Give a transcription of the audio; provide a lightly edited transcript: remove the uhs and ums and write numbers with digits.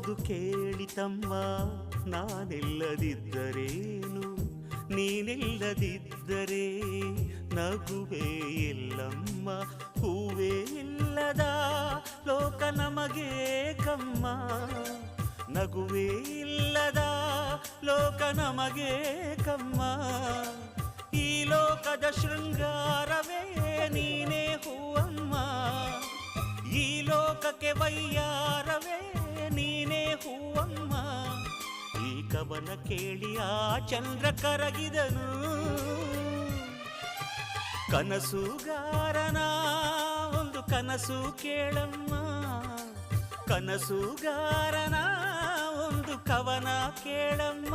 ಒಂದು ಕೇಳಿತಮ್ಮ, ನಾನಿಲ್ಲದಿದ್ದರೇನು, ನೀನಿಲ್ಲದಿದ್ದರೆ ನಗುವೇ ಇಲ್ಲಮ್ಮ. ಹೂವೇ ಇಲ್ಲದ ಲೋಕ ನಮಗೆ ಕಮ್ಮ, ನಗುವೇ ಇಲ್ಲದ ಲೋಕ ನಮಗೆ ಕಮ್ಮ. ಈ ಲೋಕದ ಶೃಂಗಾರವೇ ನೀನೇ ಹೂವಮ್ಮ, ಈ ಲೋಕಕ್ಕೆ ವೈಯಾರವೇ ನೀನೇ ಹೂವಮ್ಮ. ಈ ಕವನ ಕೇಳಿ ಆ ಚಂದ್ರ ಕರಗಿದನು, ಕನಸುಗಾರನ ಒಂದು ಕನಸು ಕೇಳಮ್ಮ, ಕನಸುಗಾರನ ಒಂದು ಕವನ ಕೇಳಮ್ಮ.